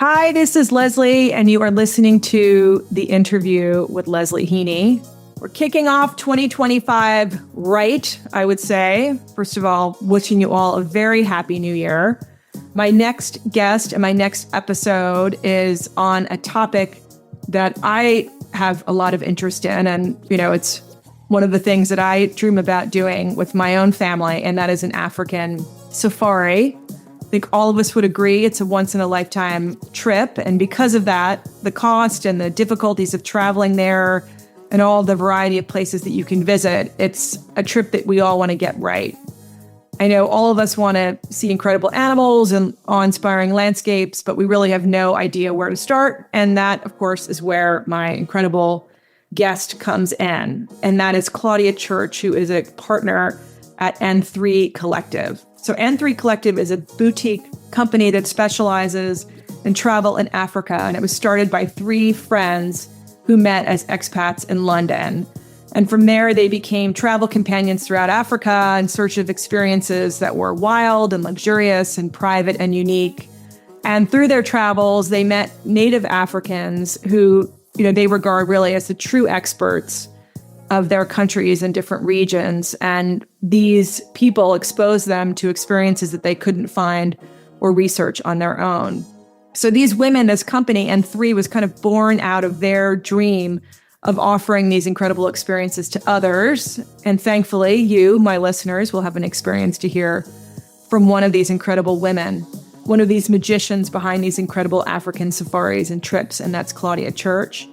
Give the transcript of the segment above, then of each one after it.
Hi, this is Leslie, and you are listening to the interview with Leslie Heaney. We're kicking off 2025 right, I would say. First of all, wishing you all a very happy new year. My next guest and my next episode is on a topic that I have a lot of interest in. And, it's one of the things that I dream about doing with my own family, and that is an African safari. I think all of us would agree it's a once-in-a-lifetime trip. And because of that, the cost and the difficulties of traveling there and all the variety of places that you can visit, it's a trip that we all want to get right. I know all of us want to see incredible animals and awe-inspiring landscapes, but we really have no idea where to start. And that, of course, is where my incredible guest comes in. And that is Claudia Church, who is a partner at N3 Collective. So N3 Collective is a boutique company that specializes in travel in Africa. And it was started by three friends who met as expats in London. And from there, they became travel companions throughout Africa in search of experiences that were wild and luxurious and private and unique. And through their travels, they met native Africans who, they regard really as the true experts of their countries and different regions. And these people exposed them to experiences that they couldn't find or research on their own. So these women, this company, N3, was kind of born out of their dream of offering these incredible experiences to others. And thankfully, you, my listeners, will have an experience to hear from one of these incredible women, one of these magicians behind these incredible African safaris and trips, and that's Claudia Church.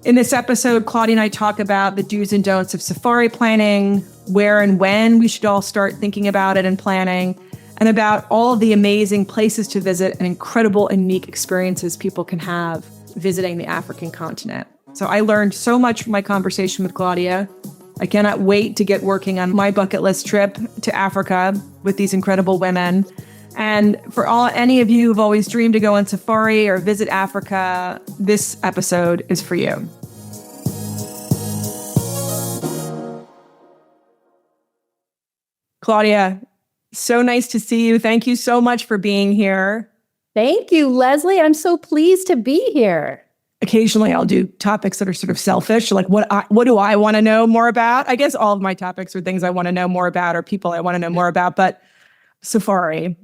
In this episode, Claudia and I talk about the do's and don'ts of safari planning, where and when we should all start thinking about it and planning, and about all of the amazing places to visit and incredible and unique experiences people can have visiting the African continent. So I learned so much from my conversation with Claudia. I cannot wait to get working on my bucket list trip to Africa with these incredible women. And for any of you who've always dreamed to go on safari or visit Africa, this episode is for you. Claudia, so nice to see you. Thank you so much for being here. Thank you, Leslie. I'm so pleased to be here. Occasionally, I'll do topics that are sort of selfish, like what do I want to know more about? I guess all of my topics are things I want to know more about or people I want to know more about. But safari,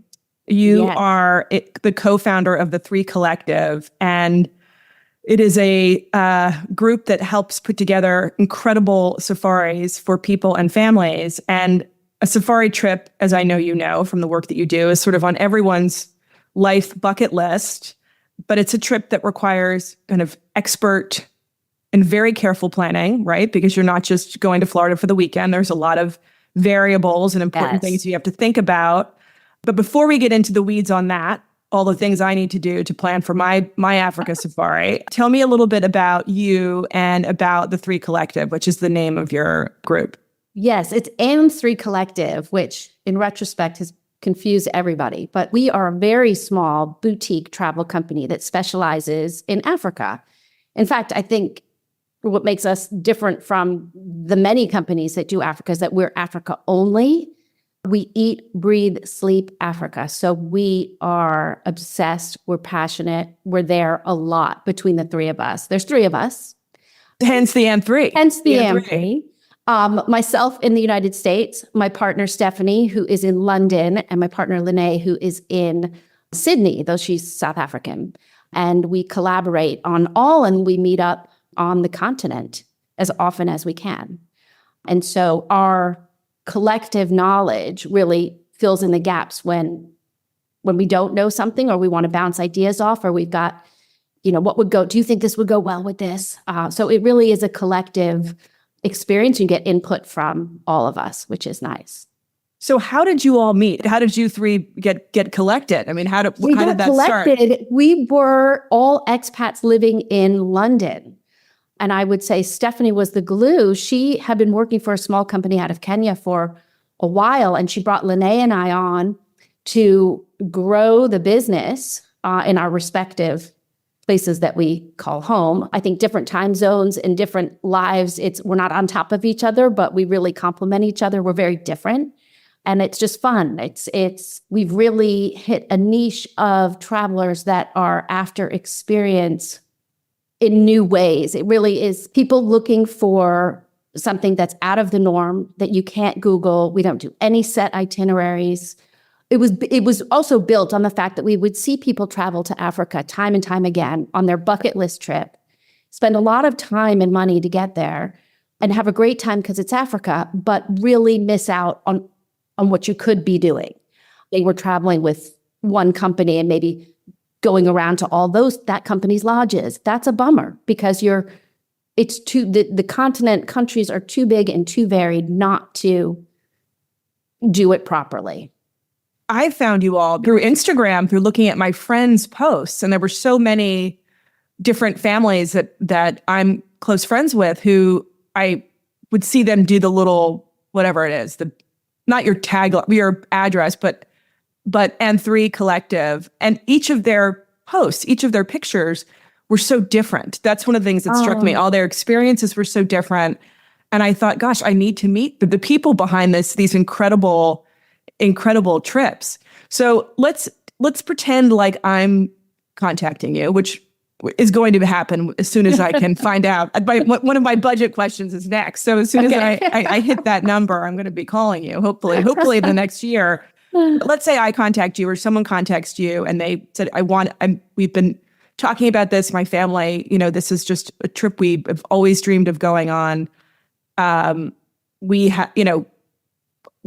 you are the co-founder of the N3 Collective, and it is a group that helps put together incredible safaris for people and families. And a safari trip, as I know you know from the work that you do, is sort of on everyone's life bucket list. But it's a trip that requires kind of expert and very careful planning, right? Because you're not just going to Florida for the weekend. There's a lot of variables and important things you have to think about. But before we get into the weeds on that, all the things I need to do to plan for my Africa safari, tell me a little bit about you and about the N3 Collective, which is the name of your group. Yes, it's N3 Collective, which in retrospect has confused everybody. But we are a very small boutique travel company that specializes in Africa. In fact, I think what makes us different from the many companies that do Africa is that we're Africa only. We eat, breathe, sleep Africa. So we are obsessed. We're passionate. We're there a lot between the three of us. There's three of us. Hence the N3. Hence the N3. Myself in the United States, my partner Stephanie, who is in London, and my partner Lene, who is in Sydney, though she's South African. And we collaborate on all, and we meet up on the continent as often as we can. And so our collective knowledge really fills in the gaps when we don't know something or we want to bounce ideas off, or we've got, what would go, do you think this would go well with this? So it really is a collective experience. You get input from all of us, which is nice. So how did you all meet? How did you three get collected? I mean, how did that start? We were all expats living in London. And I would say Stephanie was the glue. She had been working for a small company out of Kenya for a while, and she brought Lene and I on to grow the business in our respective places that we call home. I think different time zones and different lives, we're not on top of each other, but we really complement each other. We're very different. And it's just fun. We've really hit a niche of travelers that are after experience in new ways. It really is people looking for something that's out of the norm that you can't Google. We don't do any set itineraries. It was also built on the fact that we would see people travel to Africa time and time again on their bucket list trip, spend a lot of time and money to get there and have a great time because it's Africa, but really miss out on what you could be doing. They were traveling with one company and maybe going around to all that company's lodges. That's a bummer because the continent countries are too big and too varied not to do it properly. I found you all through Instagram, through looking at my friends' posts, and there were so many different families that I'm close friends with who I would see them do the little, whatever it is, not your tag, your address, but N3 Collective. And each of their posts, each of their pictures were so different. That's one of the things that struck me. All their experiences were so different. And I thought, gosh, I need to meet the people behind these incredible trips. So let's pretend like I'm contacting you, which is going to happen as soon as I can find out. One of my budget questions is next. So as soon as I hit that number, I'm going to be calling you, hopefully the next year. Let's say I contact you or someone contacts you and they said, we've been talking about this, my family, this is just a trip we've always dreamed of going on.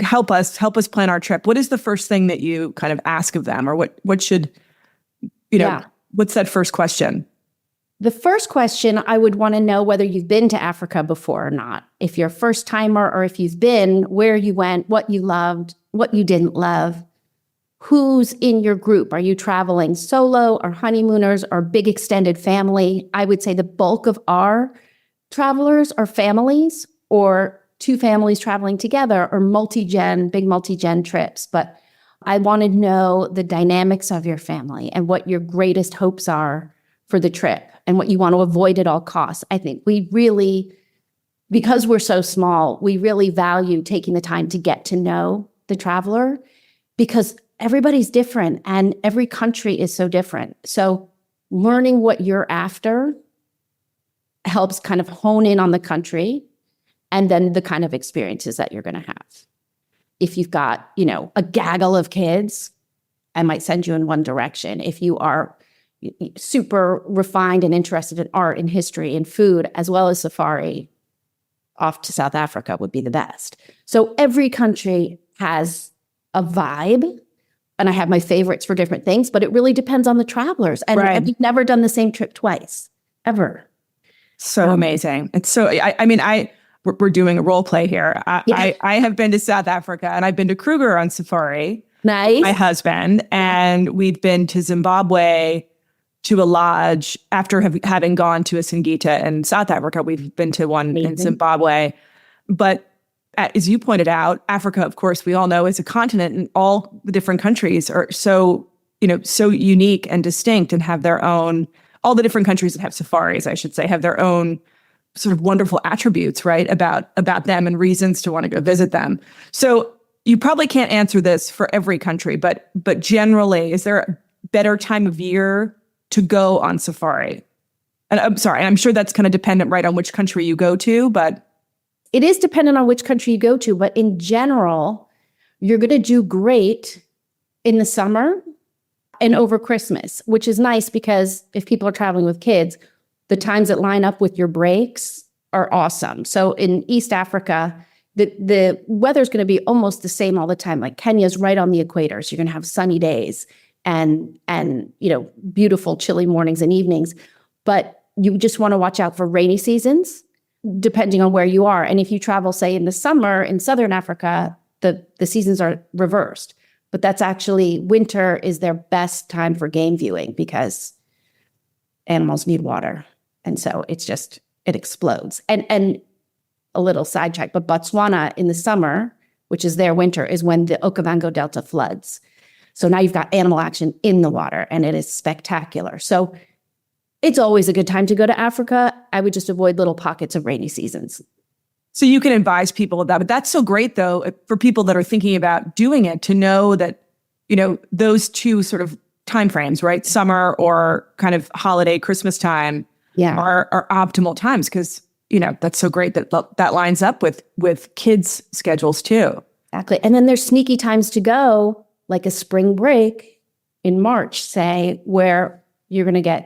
Help us plan our trip. What is the first thing that you kind of ask of them, or what should, what's that first question? The first question, I would want to know whether you've been to Africa before or not. If you're a first timer or if you've been, where you went, what you loved, what you didn't love, who's in your group. Are you traveling solo or honeymooners or big extended family? I would say the bulk of our travelers are families or two families traveling together or big multi-gen trips. But I want to know the dynamics of your family and what your greatest hopes are for the trip and what you want to avoid at all costs. I think we really, because we're so small, we really value taking the time to get to know the traveler because everybody's different and every country is so different. So learning what you're after helps kind of hone in on the country and then the kind of experiences that you're going to have. If you've got, a gaggle of kids, I might send you in one direction. If you are super refined and interested in art and history and food, as well as safari, off to South Africa would be the best. So every country has a vibe, and I have my favorites for different things, but it really depends on the travelers. And we've never done the same trip twice, ever. So amazing. It's so, we're doing a role play here. I have been to South Africa and I've been to Kruger on safari. Nice. My husband, and we've been to Zimbabwe to a lodge after having gone to a Singita in South Africa. We've been to one in Zimbabwe. But as you pointed out, Africa, of course, we all know is a continent, and all the different countries are so unique and distinct and have their own, all the different countries that have safaris, I should say, have their own sort of wonderful attributes, right, about them and reasons to want to go visit them. So you probably can't answer this for every country, but generally, is there a better time of year to go on safari? And I'm sure that's kind of dependent, right, on which country you go to, but it is dependent on which country you go to, but in general, you're going to do great in the summer and over Christmas, which is nice because if people are traveling with kids, the times that line up with your breaks are awesome. So in East Africa, the weather's going to be almost the same all the time. Like Kenya's right on the equator, so you're going to have sunny days and beautiful chilly mornings and evenings. But you just want to watch out for rainy seasons, depending on where you are. And if you travel, say, in the summer in Southern Africa, the seasons are reversed. But that's actually, winter is their best time for game viewing because animals need water. And so it explodes. And a little sidetrack, but Botswana in the summer, which is their winter, is when the Okavango Delta floods. So now you've got animal action in the water, and it is spectacular. So it's always a good time to go to Africa. I would just avoid little pockets of rainy seasons. So you can advise people of that. But that's so great, though, for people that are thinking about doing it, to know that, those two sort of timeframes, right? Summer or kind of holiday, Christmas time are optimal times, because, that's so great that that lines up with kids' schedules too. Exactly. And then there's sneaky times to go, like a spring break in March, say, where you're going to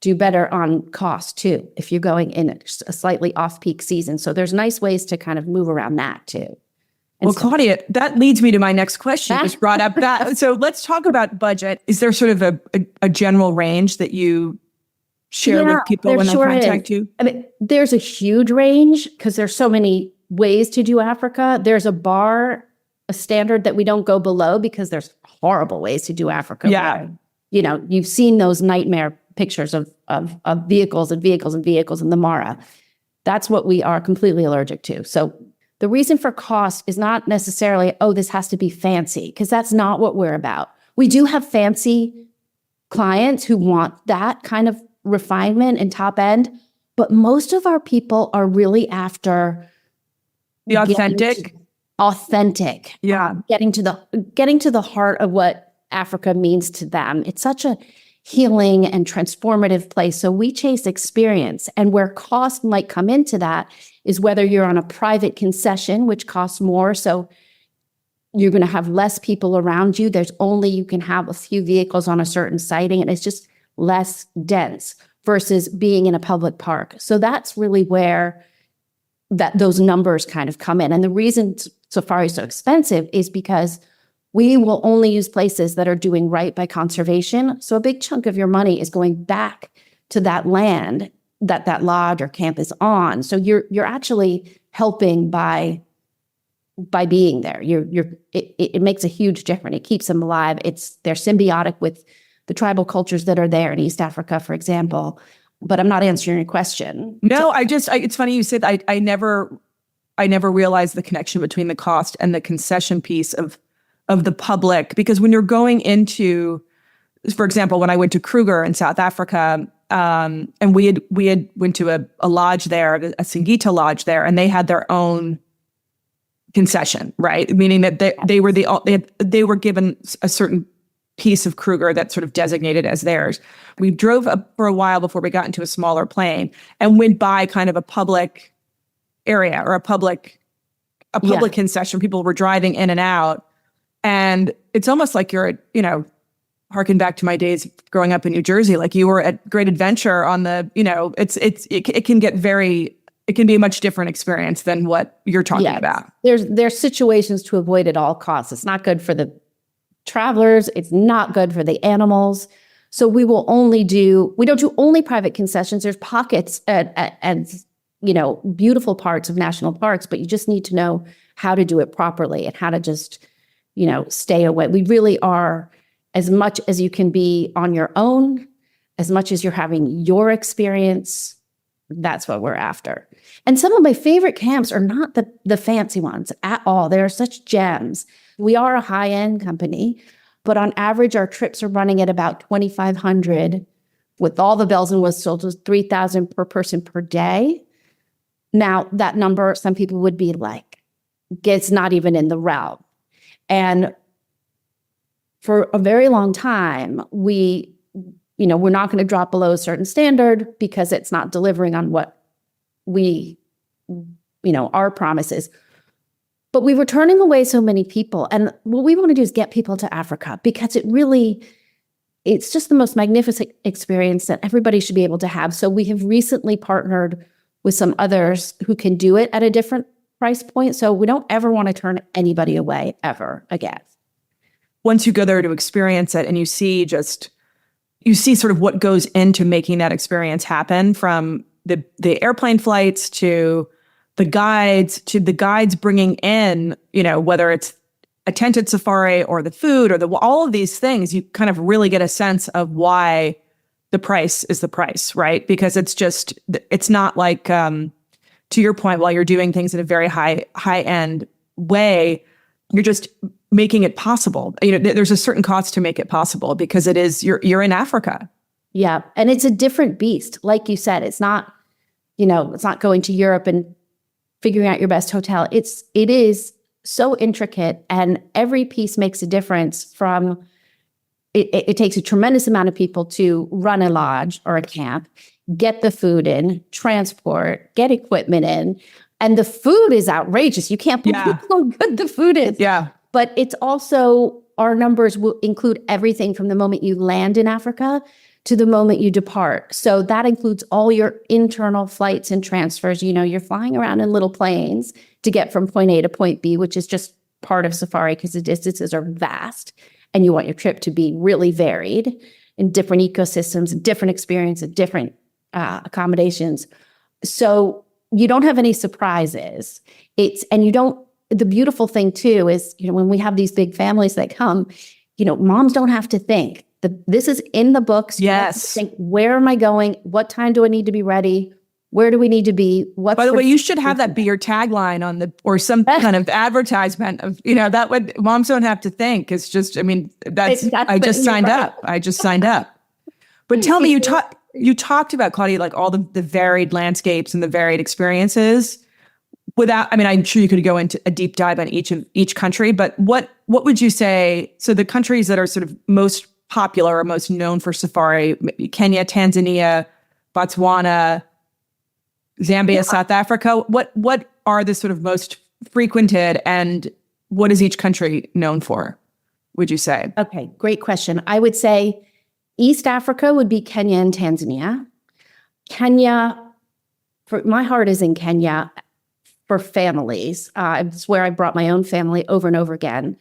do better on cost too, if you're going in a slightly off-peak season. So there's nice ways to kind of move around that too. Well, Claudia, that leads me to my next question. You just brought up that. So let's talk about budget. Is there sort of a general range that you share with people when they contact you? I mean, there's a huge range because there's so many ways to do Africa. There's a standard that we don't go below, because there's horrible ways to do Africa. Yeah. Where, you've seen those nightmare pictures of vehicles and vehicles and vehicles in the Mara. That's what we are completely allergic to. So the reason for cost is not necessarily, this has to be fancy, because that's not what we're about. We do have fancy clients who want that kind of refinement and top end, but most of our people are really after the authentic. Yeah. Getting to the heart of what Africa means to them. It's such a healing and transformative place. So we chase experience, and where cost might come into that is whether you're on a private concession, which costs more. So you're going to have less people around you. You can have a few vehicles on a certain sighting, and it's just less dense versus being in a public park. So that's really where those numbers kind of come in. And the reason safari is so expensive is because we will only use places that are doing right by conservation. So a big chunk of your money is going back to that land that lodge or camp is on. So you're actually helping by being there. It makes a huge difference. It keeps them alive. They're symbiotic with the tribal cultures that are there in East Africa, for example. But I'm not answering your question. No, it's funny you said I never realized the connection between the cost and the concession piece of the public, because when you're going into, for example, when I went to Kruger in South Africa, and we had went to a lodge there, a Singita lodge there, and they had their own concession, right? Meaning that they were given a certain piece of Kruger that's sort of designated as theirs. We drove up for a while before we got into a smaller plane and went by kind of a public area or a public concession. People were driving in and out. And it's almost like you're, harken back to my days growing up in New Jersey, like you were at Great Adventure on the, it can be a much different experience than what you're talking about. There's situations to avoid at all costs. It's not good for the travelers. It's not good for the animals. So we don't do only private concessions. There's pockets and beautiful parts of national parks, but you just need to know how to do it properly and how to just, stay away. We really are, as much as you can be on your own, as much as you're having your experience, that's what we're after. And some of my favorite camps are not the fancy ones at all. They are such gems. We are a high-end company, but on average, our trips are running at about $2,500 with all the bells and whistles, $3,000 per person per day. Now, that number, some people would be like, it's not even in the realm. And for a very long time, we're not going to drop below a certain standard because it's not delivering on what our promises. But we were turning away so many people. And what we want to do is get people to Africa, because it's just the most magnificent experience that everybody should be able to have. So we have recently partnered with some others who can do it at a different price point. So we don't ever want to turn anybody away ever again. Once you go there to experience it and you see sort of what goes into making that experience happen, from the airplane flights to the guides bringing in, whether it's a tented safari or the food or all of these things, you kind of really get a sense of why the price is the price, right? Because it's not like, to your point, while you're doing things in a very high end way, you're just making it possible. There's a certain cost to make it possible, because you're in Africa. Yeah. And it's a different beast. Like you said, it's not going to Europe and figuring out your best hotel. It is so intricate, and every piece makes a difference from it takes a tremendous amount of people to run a lodge or a camp, get the food in, transport, get equipment in. And the food is outrageous. You can't believe how good the food is. Yeah. But it's also, our numbers will include everything from the moment you land in Africa to the moment you depart. So that includes all your internal flights and transfers. You're flying around in little planes to get from point A to point B, which is just part of safari because the distances are vast. And you want your trip to be really varied in different ecosystems, different experiences, different accommodations. So you don't have any surprises. The beautiful thing too is, when we have these big families that come, moms don't have to think. This is in the books. Yes. Think, where am I going? What time do I need to be ready? Where do we need to be? By the way, you should have that be your tagline or some kind of advertisement of, that would, moms don't have to think. It's just, I just signed up. I just signed up. But tell me, you talked about, Claudia, like all the varied landscapes and the varied experiences I'm sure you could go into a deep dive on each country, but what would you say? So the countries that are sort of most popular or most known for safari, Kenya, Tanzania, Botswana, Zambia, South Africa, what are the sort of most frequented, and what is each country known for, would you say? Okay, great question. I would say East Africa would be Kenya and Tanzania. My heart is in Kenya for families. It's where I brought my own family over and over again.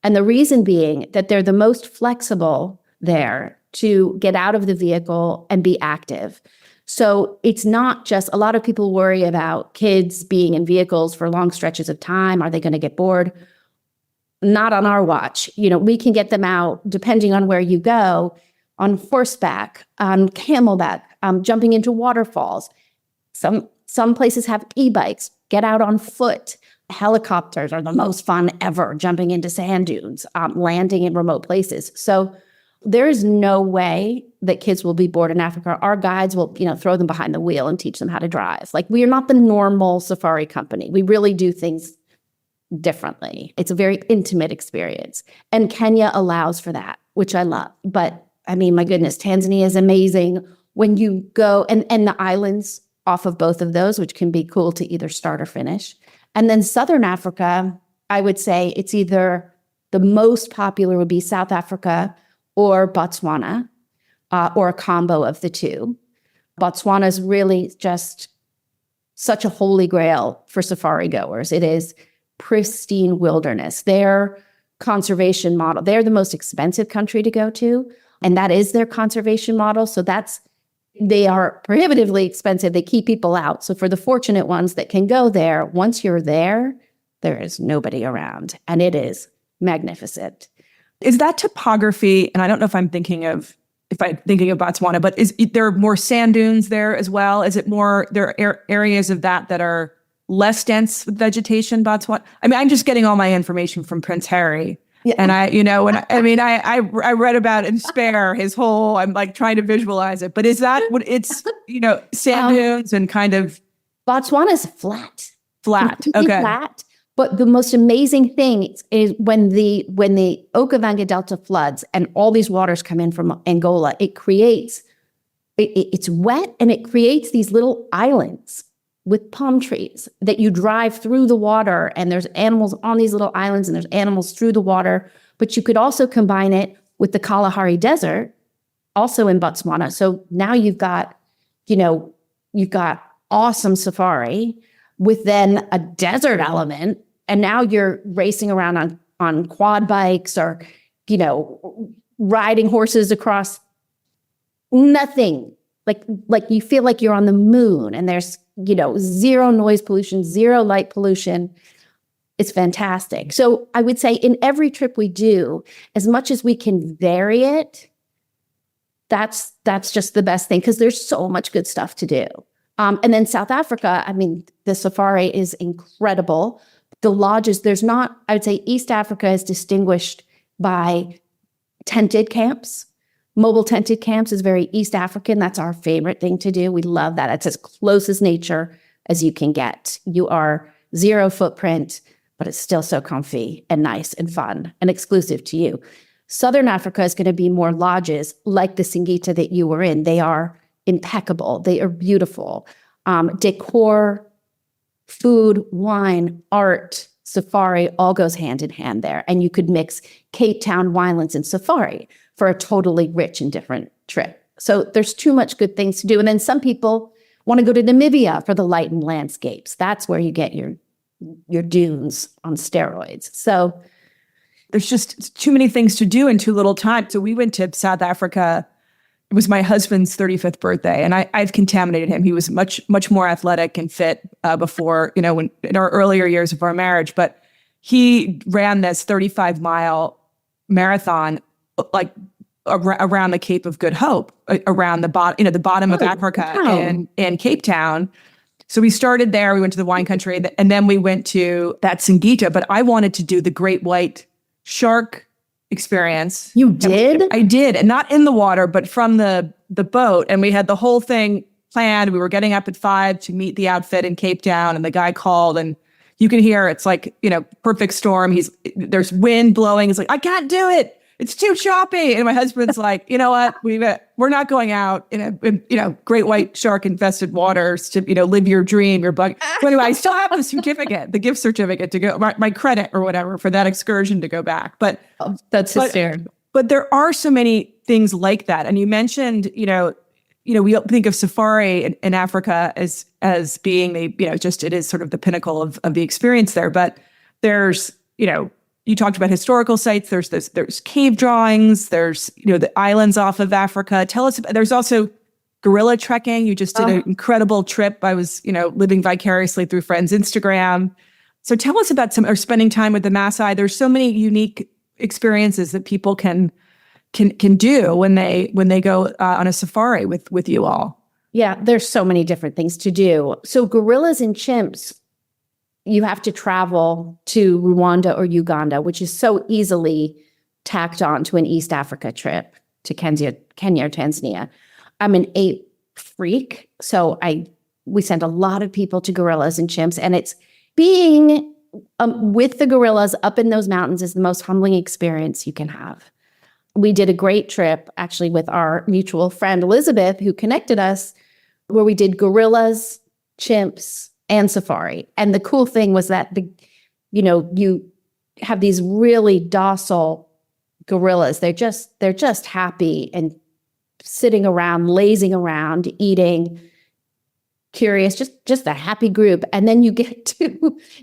And the reason being that they're the most flexible there to get out of the vehicle and be active. So it's not just, a lot of people worry about kids being in vehicles for long stretches of time. Are they going to get bored? Not on our watch. We can get them out, depending on where you go, on horseback, on camelback, jumping into waterfalls. Some places have e-bikes. Get out on foot. Helicopters are the most fun ever, jumping into sand dunes, landing in remote places. So there is no way that kids will be bored in Africa. Our guides will, throw them behind the wheel and teach them how to drive. Like, we are not the normal safari company. We really do things differently. It's a very intimate experience. And Kenya allows for that, which I love. But my goodness, Tanzania is amazing. When you go, and the islands off of both of those, which can be cool to either start or finish. And then Southern Africa, I would say it's either the most popular would be South Africa or Botswana, or a combo of the two. Botswana is really just such a holy grail for safari goers. It is pristine wilderness. Their conservation model, they're the most expensive country to go to, and that is their conservation model. So they are prohibitively expensive. They keep people out. So for the fortunate ones that can go there, once you're there is nobody around, and it is magnificent. Is that topography? And I don't know if I'm thinking of Botswana, but is there more sand dunes there as well? Is it more, there are areas of that are less dense with vegetation, Botswana? I'm just getting all my information from Prince Harry. Yeah. And I read about in Spare his whole, I'm like trying to visualize it, but is that what it's, sand dunes and kind of. Botswana's flat. Okay. Flat. But the most amazing thing is when the Okavango Delta floods and all these waters come in from Angola, it's wet, and it creates these little islands with palm trees that you drive through the water, and there's animals on these little islands, and there's animals through the water. But you could also combine it with the Kalahari Desert, also in Botswana. So now you've got awesome safari with then a desert element. And now you're racing around on quad bikes or, riding horses across nothing. Like you feel like you're on the moon, and there's, zero noise pollution, zero light pollution. It's fantastic. So I would say in every trip we do, as much as we can vary it, that's just the best thing, because there's so much good stuff to do. And then South Africa, the safari is incredible. The lodges, I would say East Africa is distinguished by tented camps. Mobile tented camps is very East African. That's our favorite thing to do. We love that. It's as close as nature as you can get. You are zero footprint, but it's still so comfy and nice and fun and exclusive to you. Southern Africa is going to be more lodges like the Singita that you were in. They are impeccable. They are beautiful. Decor, food, wine, art, safari, all goes hand in hand there. And you could mix Cape Town, winelands, and safari for a totally rich and different trip. So there's too much good things to do. And then some people want to go to Namibia for the lightened landscapes. That's where you get your dunes on steroids. So there's just too many things to do in too little time. So we went to South Africa. It was my husband's 35th birthday, and I've contaminated him. He was much more athletic and fit before, when in our earlier years of our marriage. But he ran this 35-mile marathon, like around the Cape of Good Hope, around the bottom of Africa and Cape Town. So we started there. We went to the wine country, and then we went to that Singita. But I wanted to do the great white shark experience. You did? I did, and not in the water, but from the boat. And we had the whole thing planned. We were getting up at 5 to meet the outfit in Cape Town, and the guy called, and you can hear it's like, perfect storm. There's wind blowing. He's like, I can't do it. It's too choppy. And my husband's like, you know what? We're not going out in great white shark infested waters to, live your dream, your bug. So anyway, I still have the certificate, the gift certificate to go, my credit or whatever for that excursion to go back. But that's hysterical. But there are so many things like that. And you mentioned, we think of safari in Africa as being it is sort of the pinnacle of the experience there. But there's, you talked about historical sites. There's cave drawings. There's, the islands off of Africa. Tell us about, there's also gorilla trekking. You just did an incredible trip. I was, living vicariously through friends' Instagram. So tell us about spending time with the Maasai. There's so many unique experiences that people can do when they go on a safari with you all. Yeah, there's so many different things to do. So gorillas and chimps, you have to travel to Rwanda or Uganda, which is so easily tacked on to an East Africa trip to Kenya or Tanzania. I'm an ape freak, so we send a lot of people to gorillas and chimps, and it's being with the gorillas up in those mountains is the most humbling experience you can have. We did a great trip, actually, with our mutual friend Elizabeth, who connected us, where we did gorillas, chimps, and safari. And the cool thing was that you have these really docile gorillas. They're just happy and sitting around, lazing around, eating, curious, just a happy group. And then you get to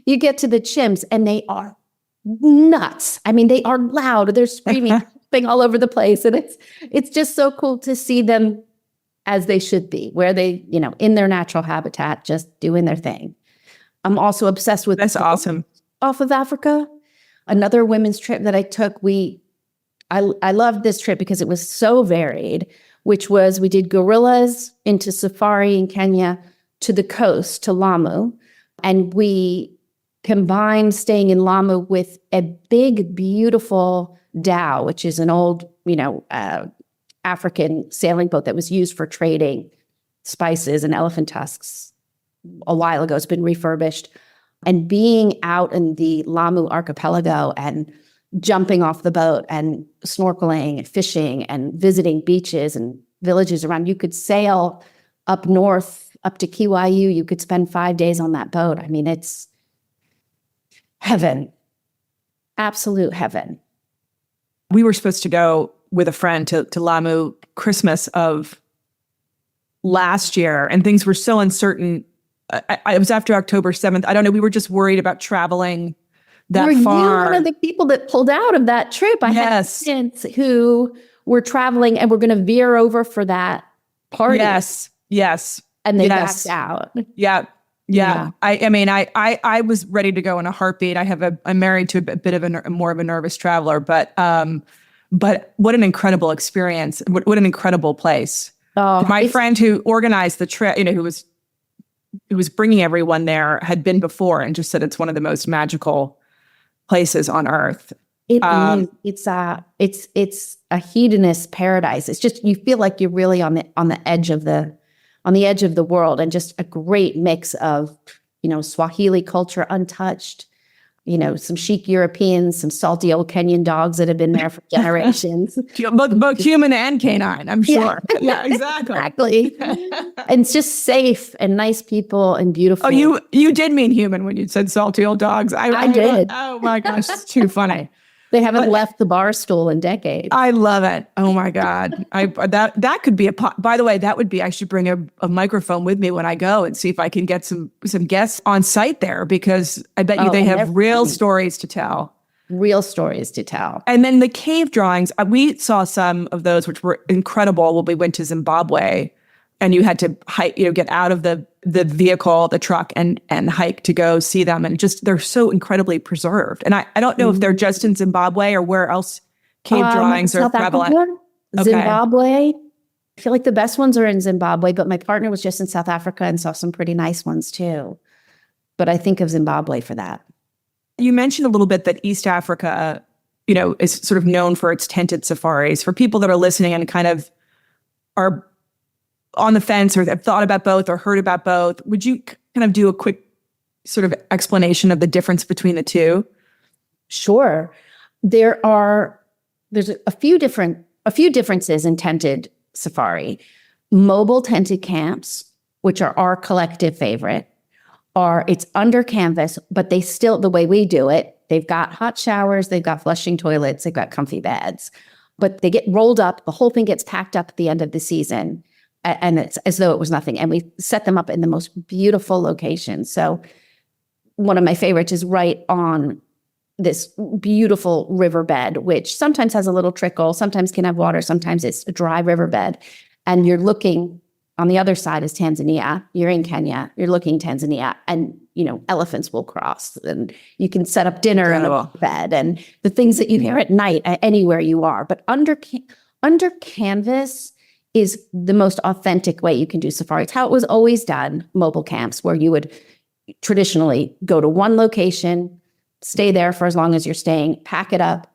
the chimps, and they are nuts. I mean, they are loud. They're screaming all over the place. And it's just so cool to see them as they should be, where they, in their natural habitat, just doing their thing. I'm also obsessed with— That's awesome. Off of Africa. Another women's trip that I took, I loved this trip because it was so varied, which was we did gorillas into safari in Kenya to the coast, to Lamu. And we combined staying in Lamu with a big, beautiful dhow, which is an old, African sailing boat that was used for trading spices and elephant tusks a while ago. It's been refurbished. And being out in the Lamu archipelago and jumping off the boat and snorkeling and fishing and visiting beaches and villages around. You could sail up north, up to Kiwayu. You could spend 5 days on that boat. I mean, it's heaven. Absolute heaven. We were supposed to go with a friend to Lamu Christmas of last year, and things were so uncertain. It was after October 7th. I don't know. We were just worried about traveling that far. Were you one of the people that pulled out of that trip? I had friends who were traveling and were going to veer over for that party. Yes. And they backed out. Yeah. I was ready to go in a heartbeat. I'm married to a bit of more of a nervous traveler, but what an incredible experience. What an incredible place. My friend who organized the trip, who was bringing everyone there, had been before and just said it's one of the most magical places on earth. It is. It's a hedonist paradise. It's just, you feel like you're really on the edge of the world, and just a great mix of, Swahili culture untouched, some chic Europeans, some salty old Kenyan dogs that have been there for generations. Both human and canine, I'm sure. Yeah, exactly. And it's just safe and nice people and beautiful. Oh, you did mean human when you said salty old dogs. I did. Oh my gosh, it's too funny. They haven't left the bar stool in decades. I love it. Oh my God. That could be by the way, I should bring a microphone with me when I go and see if I can get some guests on site there, because I bet you they have real stories to tell. Real stories to tell. And then the cave drawings, we saw some of those, which were incredible when we went to Zimbabwe, and you had to hike, get out of the vehicle, the truck, and hike to go see them. And they're so incredibly preserved. And I don't know if they're just in Zimbabwe or where else cave drawings are prevalent. Africa, Zimbabwe. I feel like the best ones are in Zimbabwe, but my partner was just in South Africa and saw some pretty nice ones too. But I think of Zimbabwe for that. You mentioned a little bit that East Africa, is sort of known for its tented safaris. For people that are listening and kind of are on the fence or have thought about both or heard about both, would you kind of do a quick sort of explanation of the difference between the two? Sure. There's a few differences in tented safari. Mobile tented camps, which are our collective favorite, it's under canvas, but the way we do it, they've got hot showers, they've got flushing toilets, they've got comfy beds, but they get rolled up. The whole thing gets packed up at the end of the season. And it's as though it was nothing. And we set them up in the most beautiful locations. So one of my favorites is right on this beautiful riverbed, which sometimes has a little trickle, sometimes can have water, sometimes it's a dry riverbed. And you're looking, on the other side is Tanzania. You're in Kenya, you're looking Tanzania, and elephants will cross, and you can set up dinner in a bed, and the things that you hear at night anywhere you are. But under canvas is the most authentic way you can do safari. It's how it was always done, mobile camps, where you would traditionally go to one location, stay there for as long as you're staying, pack it up,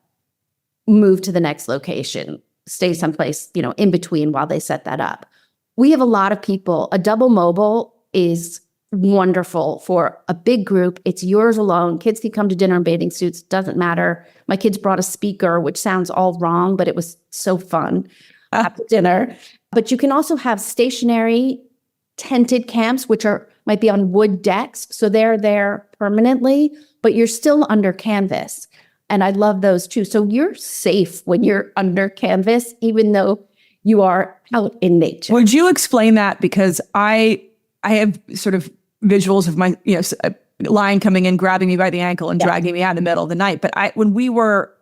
move to the next location, stay someplace, in between while they set that up. We have a lot of people. A double mobile is wonderful for a big group. It's yours alone. Kids can come to dinner in bathing suits. Doesn't matter. My kids brought a speaker, which sounds all wrong, but it was so fun. After dinner. But you can also have stationary tented camps, which might be on wood decks. So they're there permanently, but you're still under canvas. And I love those too. So you're safe when you're under canvas, even though you are out in nature. Would you explain that? Because I have sort of visuals of my, a lion coming in, grabbing me by the ankle and dragging me out in the middle of the night. But when we were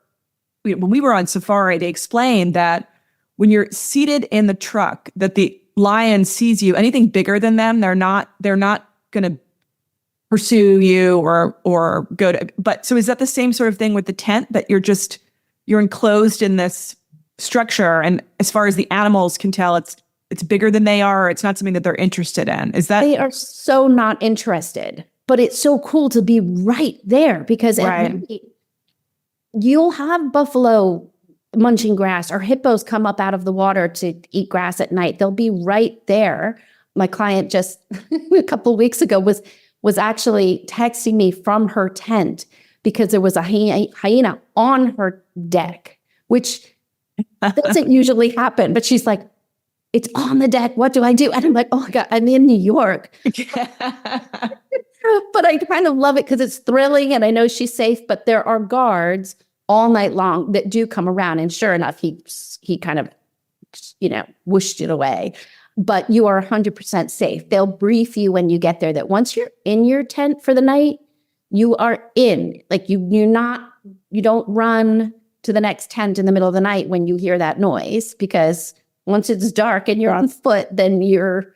on safari, they explained that when you're seated in the truck, that the lion sees you. Anything bigger than them, they're not going to pursue you or go to. But so is that the same sort of thing with the tent, that you're enclosed in this structure, and as far as the animals can tell, it's bigger than they are. Or it's not something that they're interested in. Is that? They are so not interested, but it's so cool to be right there, because you'll have buffalo munching grass, or hippos come up out of the water to eat grass at night. They'll be right there. My client just a couple of weeks ago was actually texting me from her tent because there was a hyena on her deck, which doesn't usually happen. But she's like, it's on the deck. What do I do? And I'm like, oh my God, I'm in New York. But I kind of love it because it's thrilling and I know she's safe, but there are guards all night long that do come around. And sure enough, he kind of, whooshed it away. But you are 100% safe. They'll brief you when you get there that once you're in your tent for the night, you are in. Like you don't run to the next tent in the middle of the night when you hear that noise, because once it's dark and you're on foot, then you're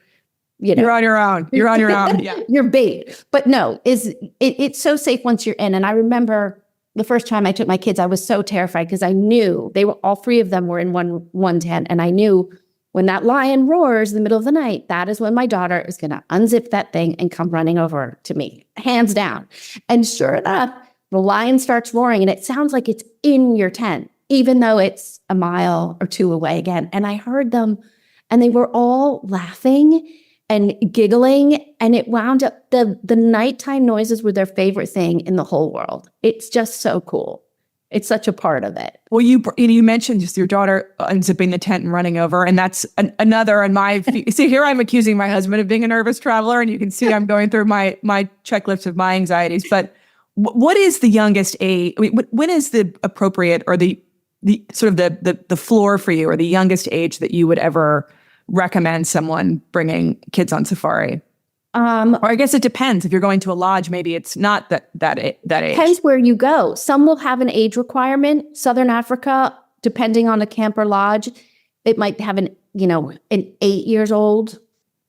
on your own. You're on your own. Yeah. You're bait. But no, it's so safe once you're in. And I remember the first time I took my kids, I was so terrified because I knew all three of them were in one tent. And I knew when that lion roars in the middle of the night, that is when my daughter is going to unzip that thing and come running over to me, hands down. And sure enough, the lion starts roaring and it sounds like it's in your tent, even though it's a mile or two away again. And I heard them and they were all laughing and giggling. And it wound up, the nighttime noises were their favorite thing in the whole world. It's just so cool. It's such a part of it. Well, you mentioned just your daughter unzipping the tent and running over, and that's another on my. See, here I'm accusing my husband of being a nervous traveler, and you can see I'm going through my checklist of my anxieties. But what is the youngest age? I mean, when is the appropriate or the sort of the floor for you, or the youngest age that you would ever recommend someone bringing kids on safari? Or I guess it depends. If you're going to a lodge, maybe it's not that age. Depends where you go. Some will have an age requirement. Southern Africa, depending on the camp or lodge, it might have an 8 years old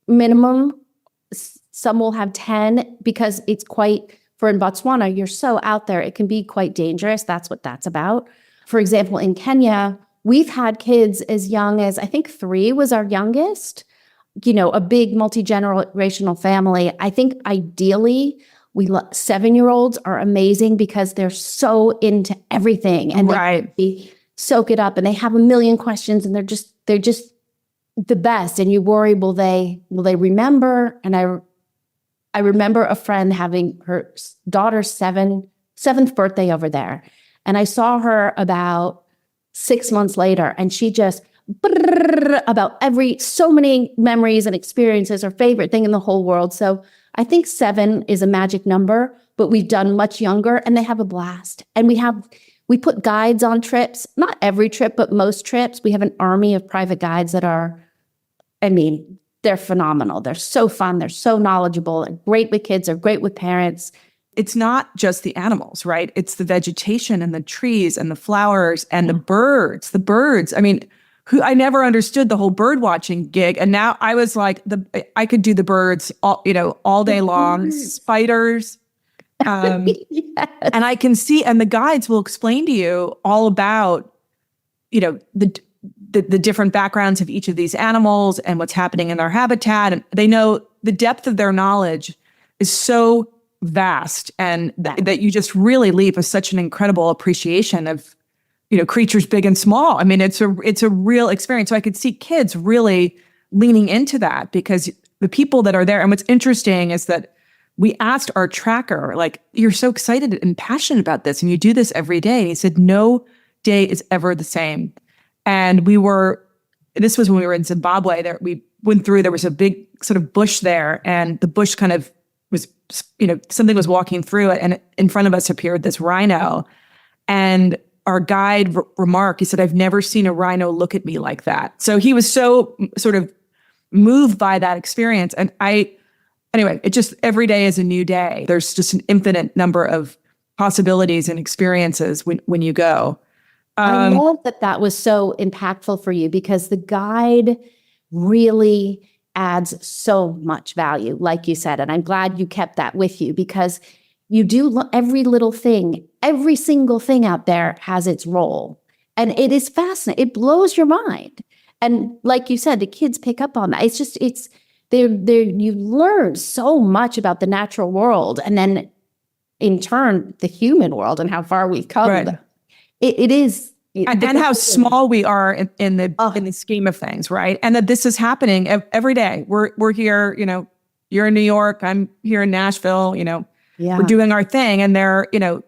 minimum. Some will have 10 because it's for in Botswana, you're so out there. It can be quite dangerous. That's what that's about. For example, in Kenya, we've had kids as young as, I think 3 was our youngest. A big multi-generational family. I think ideally, 7-year-olds are amazing because they're so into everything and they soak it up and they have a million questions and they're just the best. And you worry, will they remember? And I remember a friend having her daughter's seventh birthday over there, and I saw her about 6 months later, and she just about so many memories and experiences, her favorite thing in the whole world. So I think 7 is a magic number, but we've done much younger and they have a blast. And we put guides on trips, not every trip, but most trips. We have an army of private guides that they're phenomenal. They're so fun. They're so knowledgeable and great with kids. They're great with parents. It's not just the animals, right? It's the vegetation and the trees and the flowers and the birds. The birds. I mean, I never understood the whole bird watching gig. And now I was like, I could do the birds all day long, spiders. Yes. And I can see, and the guides will explain to you all about, the different backgrounds of each of these animals and what's happening in their habitat. And they know the depth of their knowledge is so vast, and that you just really leave with such an incredible appreciation of creatures big and small. I mean, it's a real experience. So I could see kids really leaning into that, because the people that are there, and what's interesting is that we asked our tracker, like, you're so excited and passionate about this, and you do this every day. And he said, no day is ever the same. And this was when we were in Zimbabwe, there was a big sort of bush there, and the bush kind of was, something was walking through it, and in front of us appeared this rhino. And our guide remarked, he said, I've never seen a rhino look at me like that. So he was so sort of moved by that experience. And anyway, it just, every day is a new day. There's just an infinite number of possibilities and experiences when you go. I love that was so impactful for you, because the guide really adds so much value, like you said. And I'm glad you kept that with you, because you do every little thing. Every single thing out there has its role. And it is fascinating. It blows your mind. And like you said, the kids pick up on that. You learn so much about the natural world. And then in turn, the human world and how far we've come. Right. It is. And how small we are in the scheme of things, right? And that this is happening every day. We're here, you're in New York, I'm here in Nashville, Yeah. We're doing our thing, and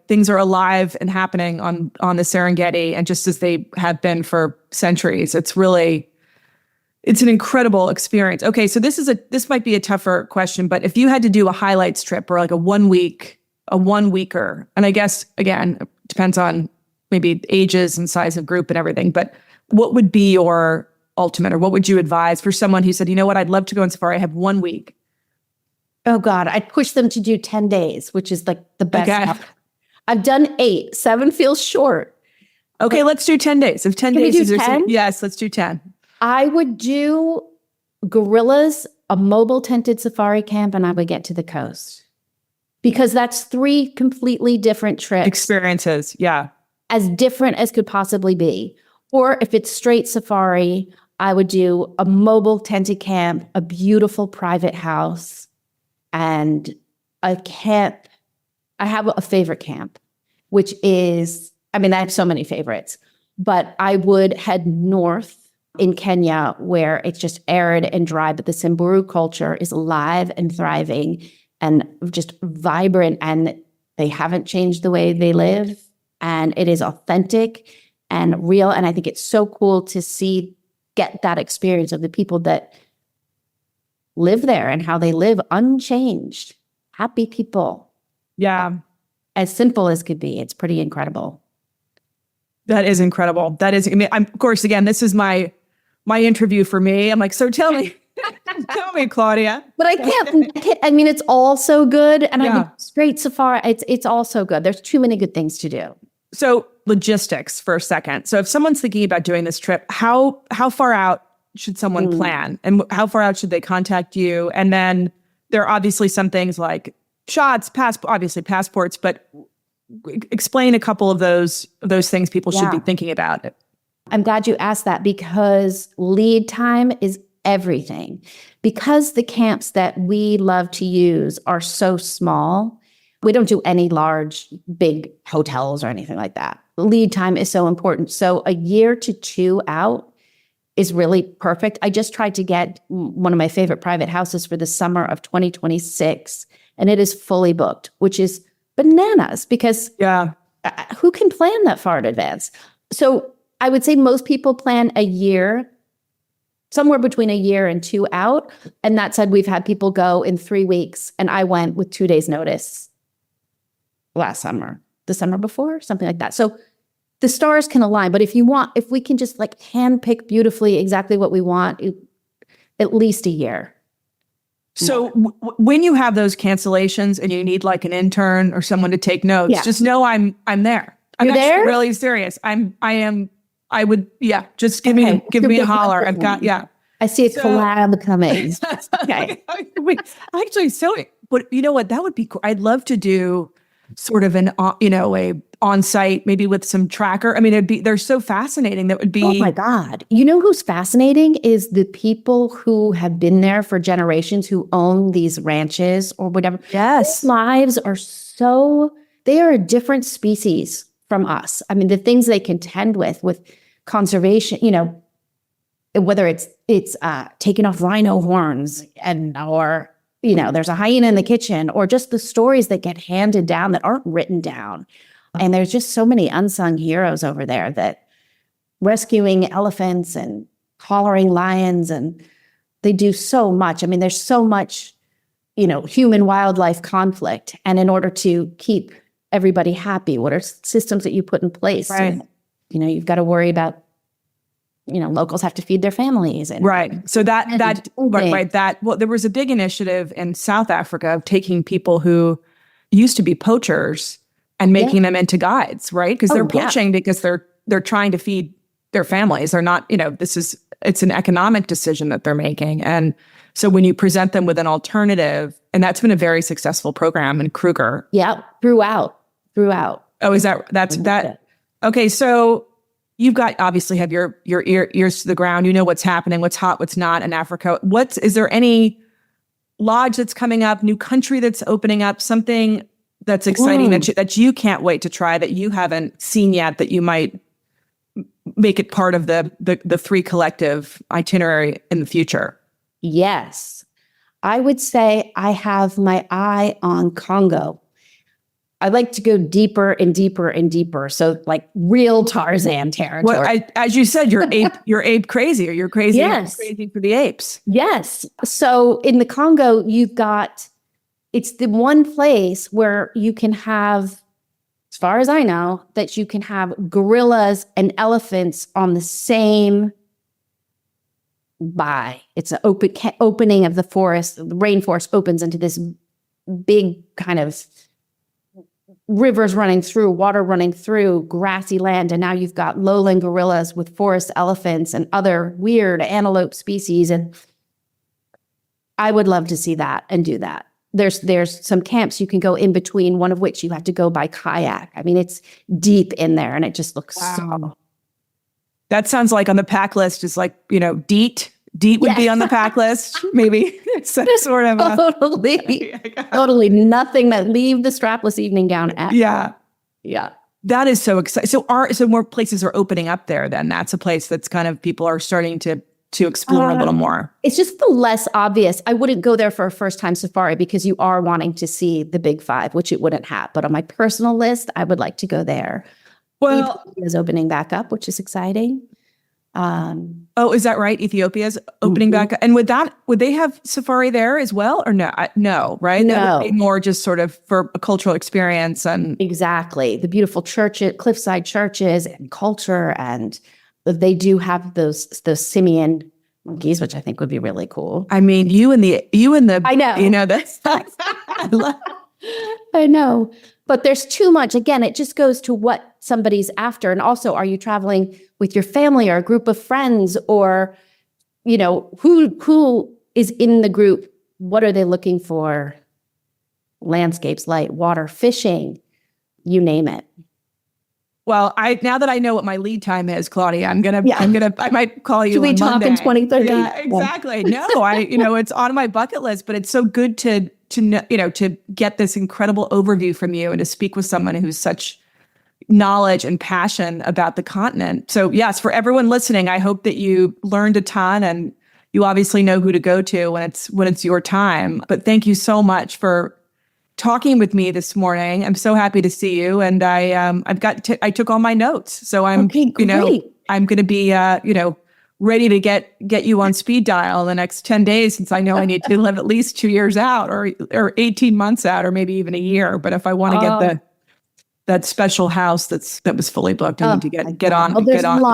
things are alive and happening on the Serengeti, and just as they have been for centuries. It's an incredible experience. Okay, so this might be a tougher question, but if you had to do a highlights trip, or like a 1 weeker, and I guess again, it depends on maybe ages and size of group and everything, but what would be your ultimate, or what would you advise for someone who said, you know what, I'd love to go on safari, I have 1 week? Oh God, I'd push them to do 10 days, which is like the best. Okay. I've done 8. 7 feels short. Okay, let's do 10 days. If 10 Can we days do is 10? Yes, let's do 10. I would do gorillas, a mobile tented safari camp, and I would get to the coast. Because that's 3 completely different trips. Experiences, yeah. As different as could possibly be. Or if it's straight safari, I would do a mobile tented camp, a beautiful private house, and a camp. I have a favorite camp, which is, I have so many favorites, but I would head north in Kenya, where it's just arid and dry, but the Samburu culture is alive and thriving and just vibrant, and they haven't changed the way they live, and it is authentic and real. And I think it's so cool to get that experience of the people that live there and how they live unchanged, happy people. Yeah. As simple as could be. It's pretty incredible. That is incredible. That is, I mean, of course, again, this is my interview for me. I'm like, so tell me, Claudia. But I can't, I mean, it's all so good. And I mean, straight safari, it's all so good. There's too many good things to do. So logistics for a second. So if someone's thinking about doing this trip, how far out should someone plan? And how far out should they contact you? And then there are obviously some things like shots, obviously passports, but explain a couple of those things people should be thinking about. I'm glad you asked that, because lead time is everything. Because the camps that we love to use are so small, we don't do any large, big hotels or anything like that. Lead time is so important. So a year to 2 out is really perfect. I just tried to get one of my favorite private houses for the summer of 2026, and it is fully booked, which is bananas, because who can plan that far in advance? So I would say most people plan a year, somewhere between a year and 2 out. And that said, we've had people go in 3 weeks, and I went with 2 days notice last summer, the summer before, something like that. So the stars can align, but if we can just like handpick beautifully exactly what we want, at least a year. So when you have those cancellations and you need like an intern or someone to take notes, just know I'm there. I'm actually there? really serious. I would, just give me a holler. I've got, I see a collab coming. Okay. Actually, but you know what? That would be cool. I'd love to do sort of a on-site, maybe with some tracker. I mean, they're so fascinating. That would be. Oh my God. You know who's fascinating is the people who have been there for generations, who own these ranches or whatever. Yes. Their lives are they are a different species from us. I mean, the things they contend with conservation, whether it's taking off rhino horns or there's a hyena in the kitchen, or just the stories that get handed down that aren't written down. And there's just so many unsung heroes over there that rescuing elephants and collaring lions, and they do so much. I mean, there's so much, human wildlife conflict. And in order to keep everybody happy, what are systems that you put in place? Right. And, you've got to worry about, locals have to feed their families. And right. So there was a big initiative in South Africa of taking people who used to be poachers and making them into guides, right? Because they're poaching because they're trying to feed their families. They're not, it's an economic decision that they're making. And so when you present them with an alternative, and that's been a very successful program in Kruger. Yeah, throughout. Oh, is that? Okay, so you've got, obviously have your ears to the ground. You know what's happening, what's hot, what's not in Africa. Is there any lodge that's coming up, new country that's opening up, something that's exciting that you can't wait to try, that you haven't seen yet, that you might make it part of the 3 collective itinerary in the future? Yes. I would say I have my eye on Congo. I'd like to go deeper and deeper and deeper. So like real Tarzan territory. Well, as you said, you're ape crazy, or you're crazy, crazy for the apes. Yes. So in the Congo, it's the one place where you can have, as far as I know, that you can have gorillas and elephants on the same It's an opening of the forest. The rainforest opens into this big kind of rivers running through, water running through, grassy land. And now you've got lowland gorillas with forest elephants and other weird antelope species. And I would love to see that and do that. There's some camps you can go in between, one of which you have to go by kayak. I mean, it's deep in there, and it just looks so. That sounds like on the pack list is like, DEET. DEET would be on the pack list, maybe. It's sort of totally nothing that leave the strapless evening gown at. Yeah. That is so exciting. So more places are opening up there then. That's a place that's kind of people are starting to explore a little more. It's just the less obvious. I wouldn't go there for a first time safari because you are wanting to see the big five, which it wouldn't have. But on my personal list, I would like to go there. Well, Ethiopia is opening back up, which is exciting. Is that right? Ethiopia's opening back up. And would they have safari there as well? Or no? No, right? No. That would be more just sort of for a cultural experience and Exactly. The beautiful churches, cliffside churches and culture. And they do have those simian monkeys, which I think would be really cool. I mean, you and the I know. You know, that's I know. But there's too much. Again, it just goes to what somebody's after. And also, are you traveling with your family or a group of friends, or, who is in the group? What are they looking for? Landscapes, light, water, fishing, you name it. Well, now that I know what my lead time is, Claudia, I might call you. Should we on talk Monday. in 2030? Yeah, exactly. No, it's on my bucket list, but it's so good to get this incredible overview from you and to speak with someone who's such knowledge and passion about the continent. So yes, for everyone listening, I hope that you learned a ton and you obviously know who to go to when it's your time. But thank you so much for talking with me this morning. I'm so happy to see you, and I took all my notes, so I'm I'm going to be ready to get you on speed dial in the next 10 days, since I know I need to live at least 2 years out or 18 months out, or maybe even a year. But if I want to get that special house that was fully booked, I need to get on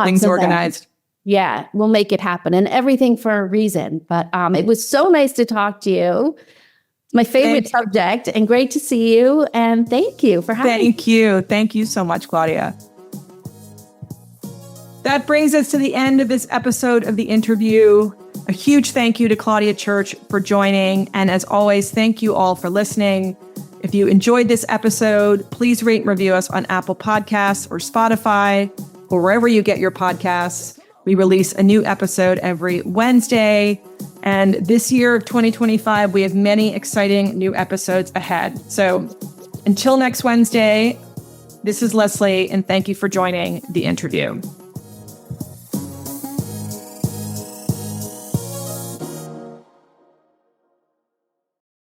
things organized. Yeah, we'll make it happen, and everything for a reason. But it was so nice to talk to you. My favorite subject, and great to see you. And thank you for having me. Thank you so much, Claudia. That brings us to the end of this episode of the interview. A huge thank you to Claudia Church for joining. And as always, thank you all for listening. If you enjoyed this episode, please rate and review us on Apple Podcasts or Spotify or wherever you get your podcasts. We release a new episode every Wednesday. And this year of 2025, we have many exciting new episodes ahead. So until next Wednesday, this is Leslie, and thank you for joining the interview.